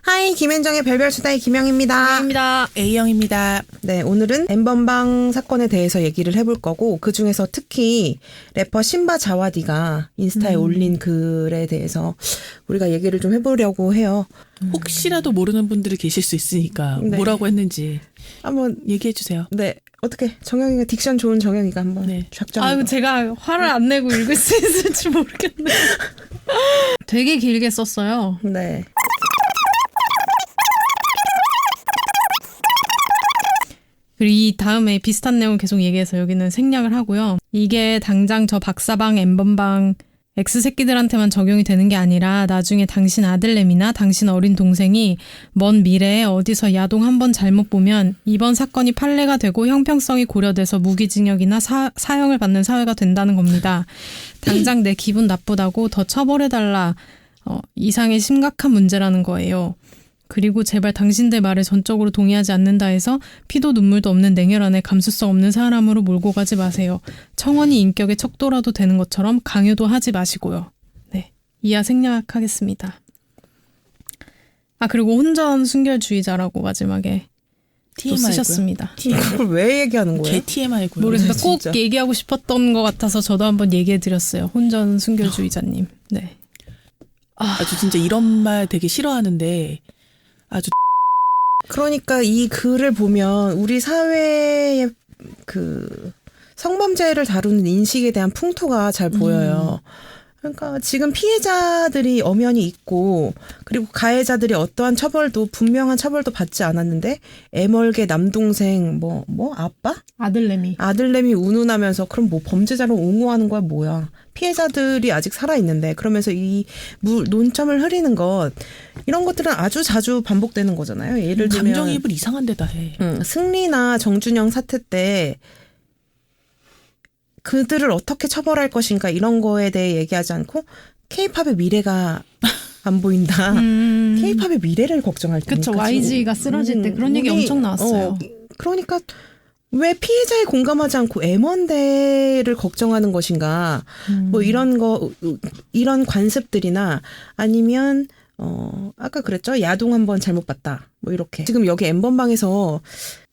하이, 김현정의 별별 수다의 김영입니다. 입니다. A형입니다. 네, 오늘은 엠번방 사건에 대해서 얘기를 해볼 거고, 그 중에서 특히 래퍼 신바 자와디가 인스타에 올린 글에 대해서 우리가 얘기를 좀 해보려고 해요. 혹시라도 모르는 분들이 계실 수 있으니까 네. 뭐라고 했는지 한번 얘기해 주세요. 네, 어떻게 정영이가 딕션 좋은 정영이가 한번 네. 작정. 아유, 제가 화를 안 내고 읽을 수 있을지 모르겠네요. 되게 길게 썼어요. 네. 그리고 이 다음에 비슷한 내용 계속 얘기해서 여기는 생략을 하고요. 이게 당장 저 박사방, 엠번방, X새끼들한테만 적용이 되는 게 아니라 나중에 당신 아들내미나 당신 어린 동생이 먼 미래에 어디서 야동 한번 잘못 보면 이번 사건이 판례가 되고 형평성이 고려돼서 무기징역이나 사형을 받는 사회가 된다는 겁니다. 당장 내 기분 나쁘다고 더 처벌해달라. 이상의 심각한 문제라는 거예요. 그리고 제발 당신들 말에 전적으로 동의하지 않는다 해서 피도 눈물도 없는 냉혈한에 감수성 없는 사람으로 몰고 가지 마세요. 청원이 인격의 척도라도 되는 것처럼 강요도 하지 마시고요. 네, 이하 생략하겠습니다. 아, 그리고 혼전 순결주의자라고 마지막에 또 TMI 고요. 쓰셨습니다. 이걸 왜 얘기하는 거예요? 개 TMI고요. 모르겠습니다. 꼭 진짜. 얘기하고 싶었던 것 같아서 저도 한번 얘기해드렸어요. 혼전 순결주의자님. 네. 아주 진짜 이런 말 되게 싫어하는데 아주 그러니까 이 글을 보면 우리 사회의 그 성범죄를 다루는 인식에 대한 풍토가 잘 보여요. 그러니까 지금 피해자들이 엄연히 있고, 그리고 가해자들이 어떠한 처벌도, 분명한 처벌도 받지 않았는데 애멀게 남동생 아빠? 아들내미 운운하면서 그럼 뭐 범죄자를 옹호하는 거야 뭐야. 피해자들이 아직 살아있는데 그러면서 이 논점을 흐리는 것, 이런 것들은 아주 자주 반복되는 거잖아요. 예를 들면 감정이입을 이상한 데다 해. 승리나 정준영 사태 때 그들을 어떻게 처벌할 것인가 이런 거에 대해 얘기하지 않고 K-팝의 미래가 안 보인다. K-팝의 미래를 걱정할 때. 그쵸. YG가 쓰러질 때 그런 얘기 엄청 나왔어요. 그러니까 왜 피해자에 공감하지 않고 M1대를 걱정하는 것인가. 뭐 이런 관습들이나 아니면 아까 그랬죠. 야동 한번 잘못 봤다. 뭐 이렇게. 지금 여기 M번방에서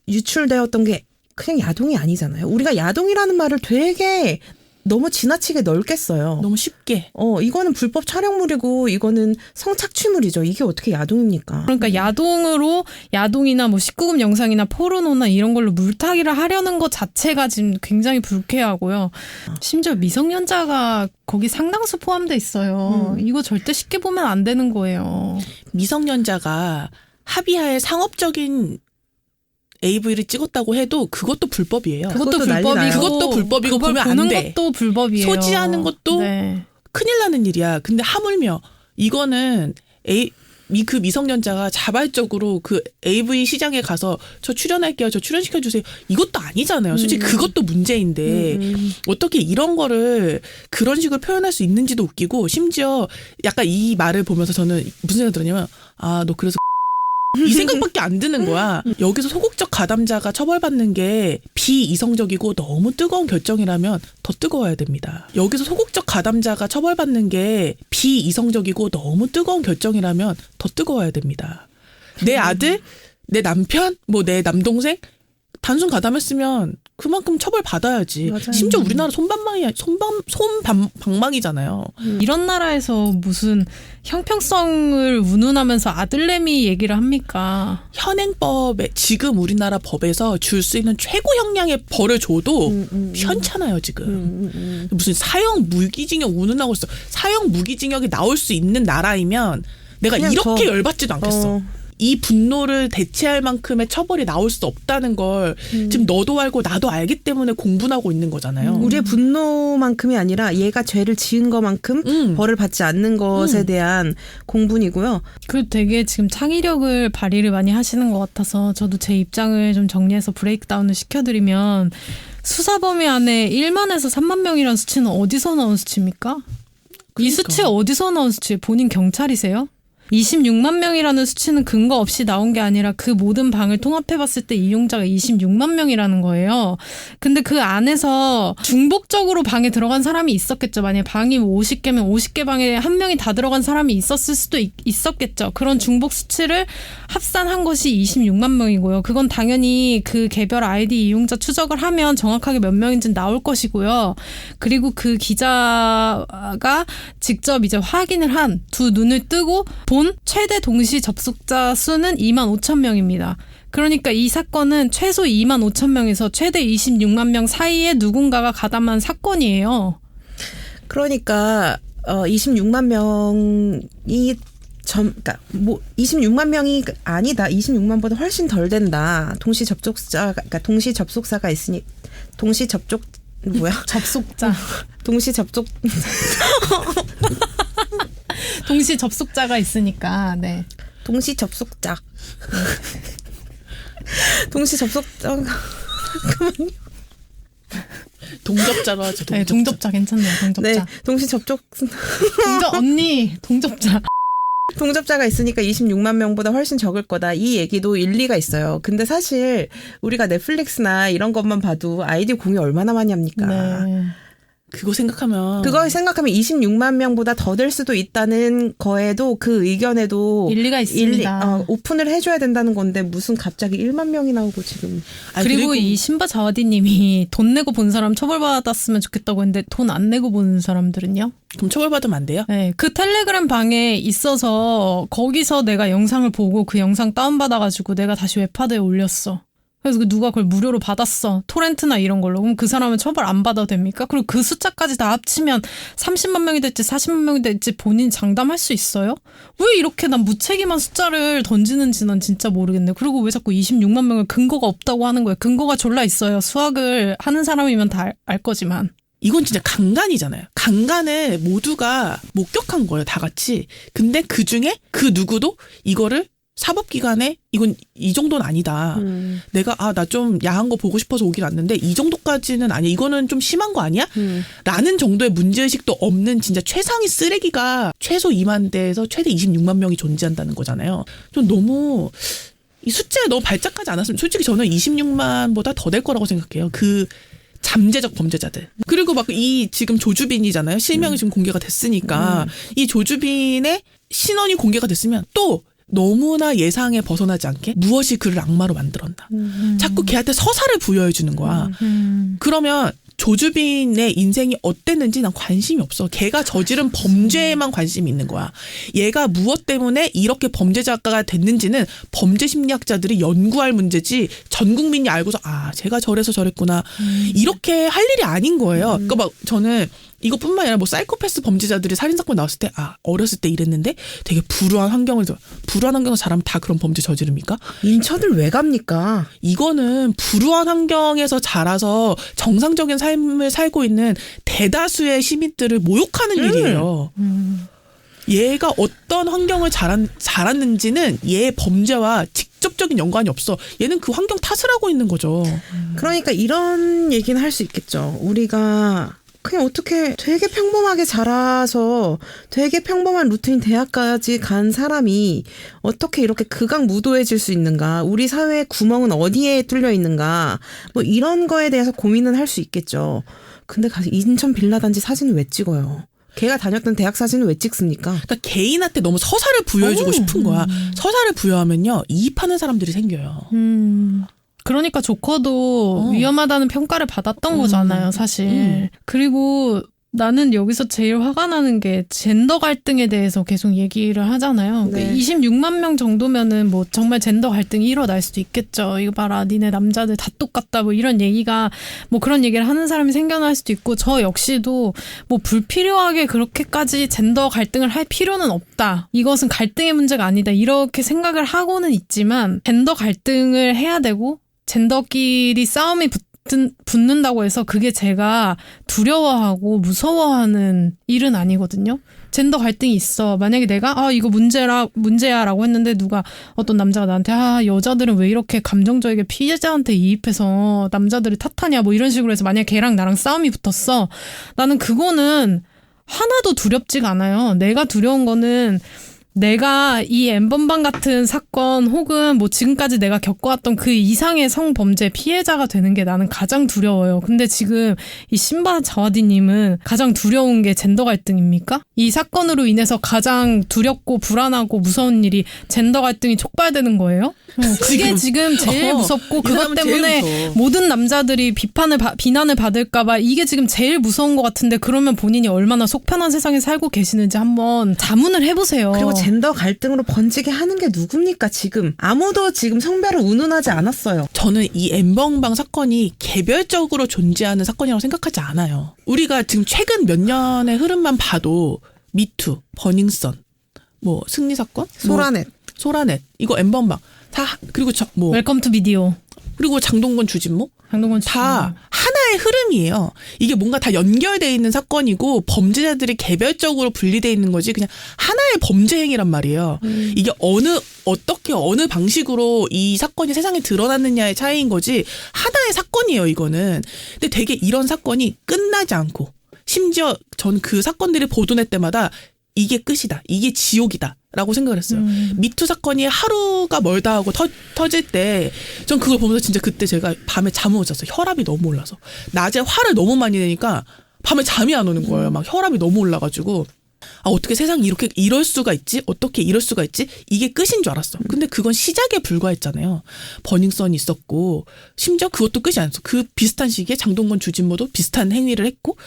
유출되었던 게 그냥 야동이 아니잖아요. 우리가 야동이라는 말을 되게 너무 지나치게 넓게 써요. 너무 쉽게. 이거는 불법 촬영물이고 이거는 성착취물이죠. 이게 어떻게 야동입니까? 그러니까 야동이나 뭐 19금 영상이나 포르노나 이런 걸로 물타기를 하려는 것 자체가 지금 굉장히 불쾌하고요. 심지어 미성년자가 거기 상당수 포함돼 있어요. 이거 절대 쉽게 보면 안 되는 거예요. 미성년자가 합의하에 상업적인 AV를 찍었다고 해도 그것도 불법이에요. 그것도 난리 불법이고 나요. 그것도 불법이고 그걸 보면 안 보는 돼. 것도 불법이에요. 소지하는 것도 네. 큰일 나는 일이야. 근데 하물며 이거는 그 미성년자가 자발적으로 그 AV 시장에 가서 저 출연할게요. 저 출연시켜주세요. 이것도 아니잖아요. 솔직히 그것도 문제인데 어떻게 이런 거를 그런 식으로 표현할 수 있는지도 웃기고, 심지어 약간 이 말을 보면서 저는 무슨 생각이 들었냐면, 아, 너 그래서 이 생각밖에 안 드는 거야. 여기서 소극적 가담자가 처벌받는 게 비이성적이고 너무 뜨거운 결정이라면 더 뜨거워야 됩니다. 여기서 소극적 가담자가 처벌받는 게 비이성적이고 너무 뜨거운 결정이라면 더 뜨거워야 됩니다. 내 아들, 내 남편, 내 남동생 단순 가담했으면 그만큼 처벌받아야지. 맞아요. 심지어 우리나라 손방망이잖아요. 이런 나라에서 무슨 형평성을 운운하면서 아들내미 얘기를 합니까? 현행법에 지금 우리나라 법에서 줄 수 있는 최고 형량의 벌을 줘도 현찮아요 지금. 무슨 사형 무기징역 운운하고 있어. 사형 무기징역이 나올 수 있는 나라이면 내가 이렇게 열받지도 않겠어. 이 분노를 대체할 만큼의 처벌이 나올 수 없다는 걸 지금 너도 알고 나도 알기 때문에 공분하고 있는 거잖아요. 우리의 분노만큼이 아니라 얘가 죄를 지은 것만큼 벌을 받지 않는 것에 대한 공분이고요. 그 되게 지금 창의력을 발휘를 많이 하시는 것 같아서 저도 제 입장을 좀 정리해서 브레이크다운을 시켜드리면, 수사 범위 안에 1만에서 3만 명이라는 수치는 어디서 나온 수치입니까? 이 수치 어디서 나온 수치예요? 본인 경찰이세요? 26만 명이라는 수치는 근거 없이 나온 게 아니라 그 모든 방을 통합해봤을 때 이용자가 26만 명이라는 거예요. 근데 그 안에서 중복적으로 방에 들어간 사람이 있었겠죠. 만약에 방이 50개면 50개 방에 한 명이 다 들어간 사람이 있었을 수도 있었겠죠. 그런 중복 수치를 합산한 것이 26만 명이고요. 그건 당연히 그 개별 아이디 이용자 추적을 하면 정확하게 몇 명인지는 나올 것이고요. 그리고 그 기자가 직접 이제 확인을 한 두 눈을 뜨고 본 최대 동시 접속자 수는 2만 5천 명입니다. 그러니까 이 사건은 최소 2만 5천 명에서 최대 26만 명 사이에 누군가가 가담한 사건이에요. 그러니까 26만 명이 그러니까 뭐 26만 명이 아니다. 26만보다 훨씬 덜 된다. 동시 접속사가 있으니 동시 접속 뭐야? 접속자. 동시 접속 동시 접속자가 있으니까. 네. 동시 접속자. 동시 접속자. 동접자로 하죠. 동접자. 네, 동접자 괜찮네요. 동접자. 네, 동시 접촉 언니 동접자. 동접자가 있으니까 26만 명보다 훨씬 적을 거다. 이 얘기도 일리가 있어요. 근데 사실 우리가 넷플릭스나 이런 것만 봐도 아이디 공유 얼마나 많이 합니까? 네. 그거 생각하면 26만 명보다 더 될 수도 있다는 거에도 그 의견에도 일리가 있습니다. 오픈을 해줘야 된다는 건데 무슨 갑자기 1만 명이 나오고 지금. 그리고 이 신바 자와디님이 돈 내고 본 사람 처벌받았으면 좋겠다고 했는데 돈 안 내고 본 사람들은요? 그럼 처벌받으면 안 돼요? 네, 그 텔레그램 방에 있어서 거기서 내가 영상을 보고 그 영상 다운받아가지고 내가 다시 웹하드에 올렸어. 그래서 누가 그걸 무료로 받았어. 토렌트나 이런 걸로. 그럼 그 사람은 처벌 안 받아도 됩니까? 그리고 그 숫자까지 다 합치면 30만 명이 될지 40만 명이 될지 본인 장담할 수 있어요? 왜 이렇게 난 무책임한 숫자를 던지는지 난 진짜 모르겠네. 그리고 왜 자꾸 26만 명을 근거가 없다고 하는 거예요. 근거가 졸라 있어요. 수학을 하는 사람이면 다 알 거지만. 이건 진짜 강간이잖아요. 강간을 모두가 목격한 거예요. 다 같이. 근데 그중에 그 누구도 이거를 사법기관에 이건 이 정도는 아니다. 내가 나 좀 야한 거 보고 싶어서 오긴 왔는데 이 정도까지는 아니야. 이거는 좀 심한 거 아니야? 라는 정도의 문제의식도 없는 진짜 최상위 쓰레기가 최소 2만 대에서 최대 26만 명이 존재한다는 거잖아요. 좀 너무 이 숫자에 너무 발작하지 않았으면 솔직히 저는 26만보다 더 될 거라고 생각해요. 그 잠재적 범죄자들. 그리고 막 이 지금 조주빈이잖아요. 실명이 지금 공개가 됐으니까 이 조주빈의 신원이 공개가 됐으면 또 너무나 예상에 벗어나지 않게 무엇이 그를 악마로 만들었나. 자꾸 걔한테 서사를 부여해 주는 거야. 그러면 조주빈의 인생이 어땠는지 난 관심이 없어. 걔가 저지른 범죄에만 관심이 있는 거야. 얘가 무엇 때문에 이렇게 범죄자가 됐는지는 범죄 심리학자들이 연구할 문제지 전 국민이 알고서 제가 저래서 저랬구나. 이렇게 할 일이 아닌 거예요. 그러니까 막 저는 이것뿐만 아니라 뭐 사이코패스 범죄자들이 살인사건 나왔을 때 어렸을 때 이랬는데 되게 불우한 환경에서 자라면 다 그런 범죄 저지릅니까? 인천을 왜 갑니까? 이거는 불우한 환경에서 자라서 정상적인 삶을 살고 있는 대다수의 시민들을 모욕하는 일이에요. 얘가 어떤 환경을 자랐는지는 얘의 범죄와 직접적인 연관이 없어. 얘는 그 환경 탓을 하고 있는 거죠. 그러니까 이런 얘기는 할 수 있겠죠. 우리가 그냥 어떻게 되게 평범하게 자라서 되게 평범한 루틴 대학까지 간 사람이 어떻게 이렇게 극악무도해질 수 있는가. 우리 사회의 구멍은 어디에 뚫려 있는가. 뭐 이런 거에 대해서 고민은 할 수 있겠죠. 근데 가서 인천 빌라단지 사진을 왜 찍어요? 걔가 다녔던 대학 사진을 왜 찍습니까? 그러니까 개인한테 너무 서사를 부여해주고 싶은 거야. 서사를 부여하면요. 이입하는 사람들이 생겨요. 그러니까 조커도 위험하다는 평가를 받았던 거잖아요, 사실. 그리고 나는 여기서 제일 화가 나는 게 젠더 갈등에 대해서 계속 얘기를 하잖아요. 네. 26만 명 정도면은 뭐 정말 젠더 갈등이 일어날 수도 있겠죠. 이거 봐라, 니네 남자들 다 똑같다, 뭐 이런 얘기가, 뭐 그런 얘기를 하는 사람이 생겨날 수도 있고, 저 역시도 뭐 불필요하게 그렇게까지 젠더 갈등을 할 필요는 없다. 이것은 갈등의 문제가 아니다. 이렇게 생각을 하고는 있지만, 젠더 갈등을 해야 되고, 젠더끼리 싸움이 붙는다고 해서 그게 제가 두려워하고 무서워하는 일은 아니거든요. 젠더 갈등이 있어. 만약에 내가 이거 문제야라고 했는데 누가 어떤 남자가 나한테 여자들은 왜 이렇게 감정적이게 피해자한테 이입해서 남자들을 탓하냐 뭐 이런 식으로 해서 만약에 걔랑 나랑 싸움이 붙었어. 나는 그거는 하나도 두렵지가 않아요. 내가 두려운 거는 내가 이 엠번방 같은 사건 혹은 뭐 지금까지 내가 겪어왔던 그 이상의 성범죄 피해자가 되는 게 나는 가장 두려워요. 근데 지금 이 신바 자와디님은 가장 두려운 게 젠더 갈등입니까? 이 사건으로 인해서 가장 두렵고 불안하고 무서운 일이 젠더 갈등이 촉발되는 거예요? 그게 지금 제일 무섭고 그것 때문에 모든 남자들이 비난을 받을까봐 이게 지금 제일 무서운 것 같은데 그러면 본인이 얼마나 속편한 세상에 살고 계시는지 한번 자문을 해보세요. 그리고 젠더 갈등으로 번지게 하는 게 누굽니까 지금. 아무도 지금 성별을 운운하지 않았어요. 저는 이 엠번방 사건이 개별적으로 존재하는 사건이라고 생각하지 않아요. 우리가 지금 최근 몇 년의 흐름만 봐도 미투, 버닝썬, 뭐 승리 사건, 소라넷 이거 엠번방 다 그리고 웰컴 투 비디오 그리고 장동건 주진모 다 하나의 흐름이에요. 이게 뭔가 다 연결돼 있는 사건이고 범죄자들이 개별적으로 분리돼 있는 거지 그냥 하나의 범죄 행위란 말이에요. 이게 어떻게 어느 방식으로 이 사건이 세상에 드러났느냐의 차이인 거지 하나의 사건이에요 이거는. 근데 되게 이런 사건이 끝나지 않고 심지어 전 그 사건들이 보도될 때마다 이게 끝이다. 이게 지옥이다. 라고 생각을 했어요. 미투 사건이 하루가 멀다 하고 터질 때 전 그걸 보면서 진짜 그때 제가 밤에 잠을 못 잤어요. 혈압이 너무 올라서. 낮에 화를 너무 많이 내니까 밤에 잠이 안 오는 거예요. 막 혈압이 너무 올라가지고 어떻게 세상이 이렇게 이럴 수가 있지? 어떻게 이럴 수가 있지? 이게 끝인 줄 알았어. 근데 그건 시작에 불과했잖아요. 버닝썬이 있었고 심지어 그것도 끝이 아니었어. 그 비슷한 시기에 장동건 주진모도 비슷한 행위를 했고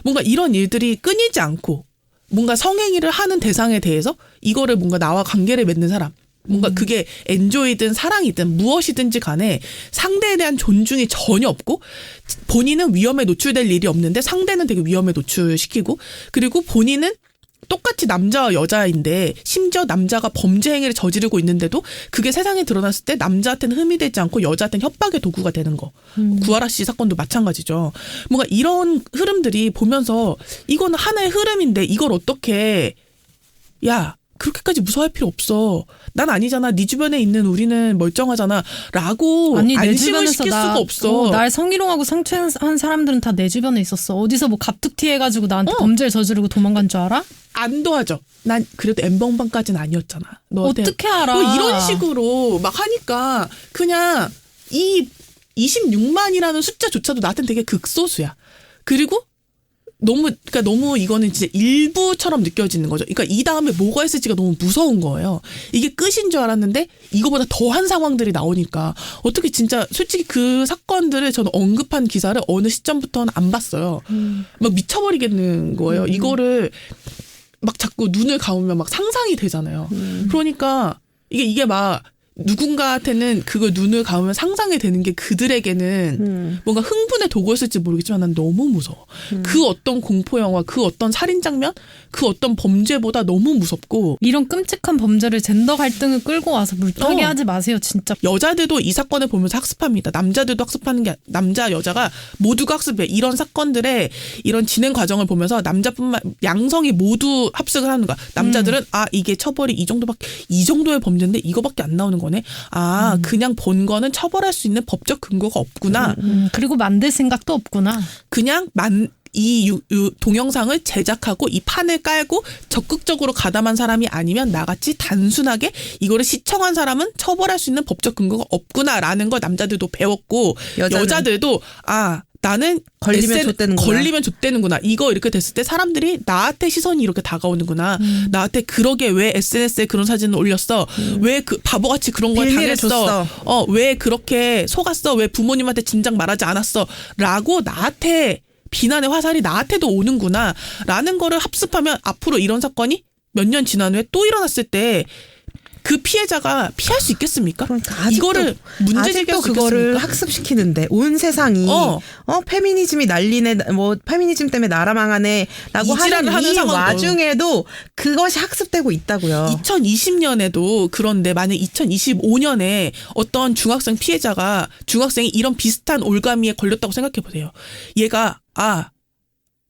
뭔가 이런 일들이 끊이지 않고 뭔가 성행위를 하는 대상에 대해서 이거를 뭔가 나와 관계를 맺는 사람 뭔가 그게 엔조이든 사랑이든 무엇이든지 간에 상대에 대한 존중이 전혀 없고 본인은 위험에 노출될 일이 없는데 상대는 되게 위험에 노출시키고 그리고 본인은 똑같이 남자와 여자인데 심지어 남자가 범죄 행위를 저지르고 있는데도 그게 세상에 드러났을 때 남자한테는 흠이 되지 않고 여자한테는 협박의 도구가 되는 거. 구하라 씨 사건도 마찬가지죠. 뭔가 이런 흐름들이 보면서 이거는 하나의 흐름인데 이걸 어떻게 야 그렇게까지 무서워할 필요 없어. 난 아니잖아. 네 주변에 있는 우리는 멀쩡하잖아. 라고 안심을 시킬 수가 없어. 날 성희롱하고 성추행한 사람들은 다 내 주변에 있었어. 어디서 뭐 갑툭튀 해가지고 나한테 범죄를 저지르고 도망간 줄 알아? 안 도와줘. 난 그래도 엠번방까지는 아니었잖아. 어떻게 알아? 뭐 이런 식으로 막 하니까 그냥 이 26만이라는 숫자조차도 나한테는 되게 극소수야. 그리고 너무 이거는 진짜 일부처럼 느껴지는 거죠. 그러니까 이 다음에 뭐가 있을지가 너무 무서운 거예요. 이게 끝인 줄 알았는데 이거보다 더한 상황들이 나오니까 어떻게 진짜 솔직히 그 사건들을 저는 언급한 기사를 어느 시점부터는 안 봤어요. 막 미쳐버리겠는 거예요. 이거를 막 자꾸 눈을 감으면 막 상상이 되잖아요. 그러니까 이게 막 누군가한테는 그걸 눈을 감으면 상상이 되는 게 그들에게는 뭔가 흥분의 도구였을지 모르겠지만 난 너무 무서워. 그 어떤 공포영화, 그 어떤 살인장면, 그 어떤 범죄보다 너무 무섭고 이런 끔찍한 범죄를 젠더 갈등을 끌고 와서 물타기 하지 마세요. 진짜. 여자들도 이 사건을 보면서 학습합니다. 남자들도 학습하는 게 남자 여자가 모두가 학습해. 이런 사건들의 이런 진행 과정을 보면서 남자뿐만 양성이 모두 합숙을 하는 거야. 남자들은 이게 처벌이 이 정도의 범죄인데 이거밖에 안 나오는 거네. 그냥 본 거는 처벌할 수 있는 법적 근거가 없구나. 그리고 만들 생각도 없구나. 그냥 이 동영상을 제작하고 이 판을 깔고 적극적으로 가담한 사람이 아니면 나같이 단순하게 이거를 시청한 사람은 처벌할 수 있는 법적 근거가 없구나라는 걸 남자들도 배웠고 여자들도 나는 걸리면 좆되는구나. 이거 이렇게 됐을 때 사람들이 나한테 시선이 이렇게 다가오는구나. 나한테 그러게 왜 SNS에 그런 사진을 올렸어? 왜 그 바보같이 그런 걸 당했어? 왜 그렇게 속았어? 왜 부모님한테 진작 말하지 않았어? 라고 나한테 비난의 화살이 나한테도 오는구나 라는 거를 합습하면 앞으로 이런 사건이 몇 년 지난 후에 또 일어났을 때 그 피해자가 피할 수 있겠습니까? 그러니까 이거를 문제 제기할 수 그거를 있겠습니까? 학습시키는데 온 세상이 페미니즘이 난리네 뭐 페미니즘 때문에 나라 망하네라고 하는 이 와중에도 그것이 학습되고 있다고요. 2020년에도 그런데 만약 2025년에 어떤 중학생이 이런 비슷한 올가미에 걸렸다고 생각해 보세요. 얘가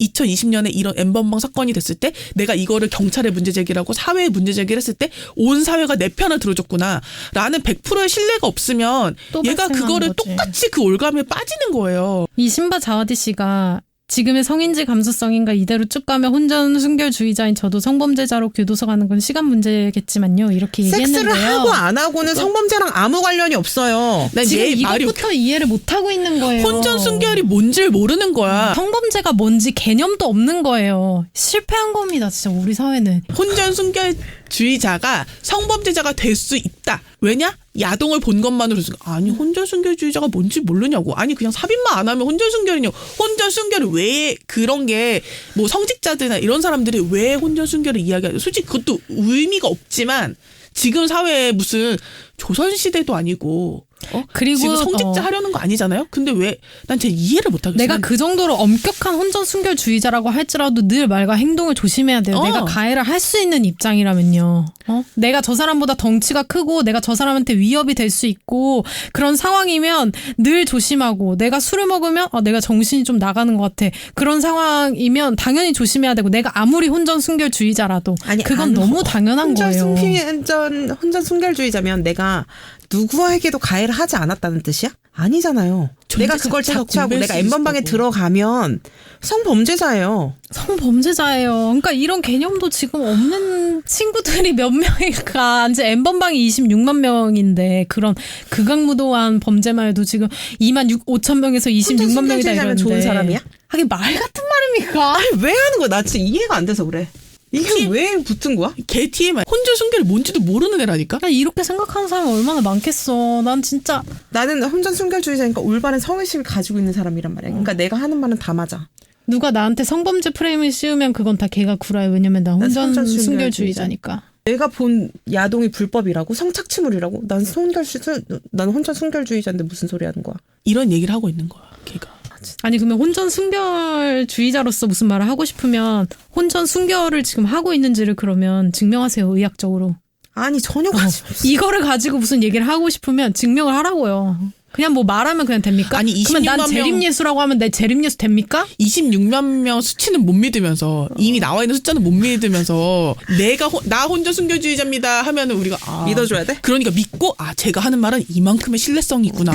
2020년에 이런 엠번방 사건이 됐을 때 내가 이거를 경찰에 문제 제기하고 사회에 문제 제기를 했을 때 온 사회가 내 편을 들어줬구나 라는 100%의 신뢰가 없으면 얘가 그거를 거지. 똑같이 그 올가미에 빠지는 거예요. 이 신바 자와디 씨가 지금의 성인지 감수성인가 이대로 쭉 가면 혼전 순결주의자인 저도 성범죄자로 교도소 가는 건 시간 문제겠지만요. 이렇게 얘기했는데요. 섹스를 하고 안 하고는 성범죄랑 아무 관련이 없어요. 난 지금 얘 말이 이것부터 이해를 못 하고 있는 거예요. 혼전 순결이 뭔지를 모르는 거야. 성범죄가 뭔지 개념도 없는 거예요. 실패한 겁니다. 진짜 우리 사회는. 혼전 순결주의자가 성범죄자가 될 수 있다. 왜냐? 야동을 본 것만으로 아니 혼전 순결주의자가 뭔지 모르냐고. 아니 그냥 삽입만 안 하면 혼전 순결이냐고. 혼전 순결을 왜 그런 게 뭐 성직자들이나 이런 사람들이 왜 혼전 순결을 이야기하죠. 솔직히 그것도 의미가 없지만 지금 사회에 무슨 조선시대도 아니고 그리고 지금 성직자 하려는 거 아니잖아요. 근데 왜 난 제 이해를 못 하겠어요. 내가 그 정도로 엄격한 혼전 순결주의자라고 할지라도 늘 말과 행동을 조심해야 돼요. 내가 가해를 할 수 있는 입장이라면요. 내가 저 사람보다 덩치가 크고 내가 저 사람한테 위협이 될 수 있고 그런 상황이면 늘 조심하고 내가 술을 먹으면 내가 정신이 좀 나가는 것 같아. 그런 상황이면 당연히 조심해야 되고 내가 아무리 혼전 순결주의자라도 그건 너무 당연한 거예요. 혼전 순결주의자면 내가 누구에게도 가해를 하지 않았다는 뜻이야? 아니잖아요. 내가 그걸 자처하고 내가 N번방에 들어가면 성범죄자예요. 성범죄자예요. 그러니까 이런 개념도 지금 없는 친구들이 몇 명일까. 이제 N번방이 26만 명인데 그런 극악무도한 범죄만 해도 지금 2만 5천 명에서 26만 명이다 이러는데. 좋은 사람이야? 하긴 말 같은 말입니까? 아니 왜 하는 거야? 나 진짜 이해가 안 돼서 그래. 이게 왜 붙은 거야? 개 TMI. 혼전 순결이 뭔지도 모르는 애라니까? 이렇게 생각하는 사람이 얼마나 많겠어. 난 진짜. 나는 혼전 순결주의자니까 올바른 성의식을 가지고 있는 사람이란 말이야. 그러니까 내가 하는 말은 다 맞아. 누가 나한테 성범죄 프레임을 씌우면 그건 다 걔가 구라요. 왜냐면 나 혼전 순결주의자니까. 내가 본 야동이 불법이라고? 성착취물이라고? 난 혼전 순결주의자인데 무슨 소리 하는 거야? 이런 얘기를 하고 있는 거야, 걔가. 아니 그러면 혼전 순결주의자로서 무슨 말을 하고 싶으면 혼전 순결을 지금 하고 있는지를 그러면 증명하세요. 의학적으로. 아니 전혀 가지 이거를 가지고 무슨 얘기를 하고 싶으면 증명을 하라고요. 그냥 뭐 말하면 그냥 됩니까? 아니 26만 그러면 난 재림예수라고 하면 내 재림예수 됩니까? 26만 명 수치는 못 믿으면서 이미 나와 있는 숫자는 못 믿으면서 나 혼전 순결주의자입니다 하면은 우리가 믿어줘야 돼? 그러니까 믿고 제가 하는 말은 이만큼의 신뢰성이 있구나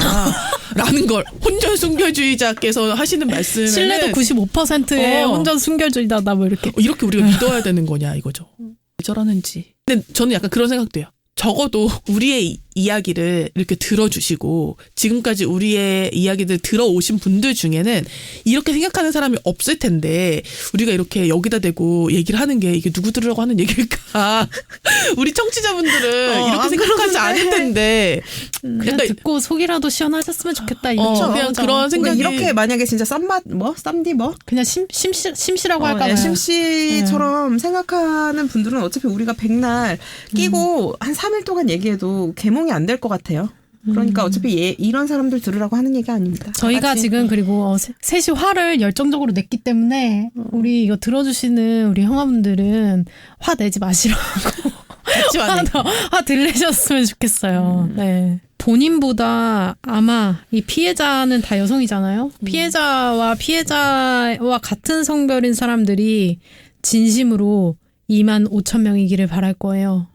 라는 걸 혼전 순결주의자께서 하시는 말씀은 신뢰도 95%의 혼전 순결주의자다 뭐 이렇게 우리가 믿어야 되는 거냐 이거죠. 왜 저러는지. 근데 저는 약간 그런 생각도 해요. 적어도 우리의 이야기를 이렇게 들어주시고 지금까지 우리의 이야기들 들어오신 분들 중에는 이렇게 생각하는 사람이 없을 텐데 우리가 이렇게 여기다 대고 얘기를 하는 게 이게 누구 들으라고 하는 얘기일까. 우리 청취자분들은 이렇게 생각하지 않을 텐데 그냥 듣고 속이라도 시원하셨으면 좋겠다. 그냥 그런 생각이. 이렇게 만약에 진짜 쌈디 그냥 심씨라고 할까. 심씨처럼 생각하는 분들은 어차피 우리가 백날 끼고 한 3일 동안 얘기해도 개몽이 안 될 것 같아요. 그러니까 어차피 이런 사람들 들으라고 하는 얘기 아닙니다. 저희가 지금 그리고 셋이 화를 열정적으로 냈기 때문에 우리 이거 들어주시는 우리 형아분들은 화 내지 마시라고 화 들으셨으면 좋겠어요. 네. 본인보다 아마 이 피해자는 다 여성이잖아요. 피해자와 같은 성별인 사람들이 진심으로 2만 5천 명이기를 바랄 거예요.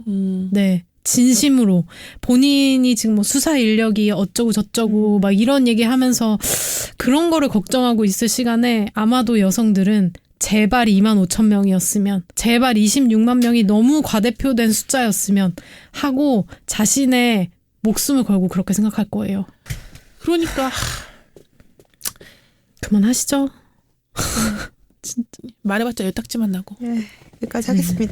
네. 진심으로 본인이 지금 뭐 수사 인력이 어쩌고 저쩌고 막 이런 얘기하면서 그런 거를 걱정하고 있을 시간에 아마도 여성들은 제발 2만 5천 명이었으면 제발 26만 명이 너무 과대표된 숫자였으면 하고 자신의 목숨을 걸고 그렇게 생각할 거예요. 그러니까 그만하시죠. 진짜 말해봤자 열딱지만 나고. 여기까지 하겠습니다.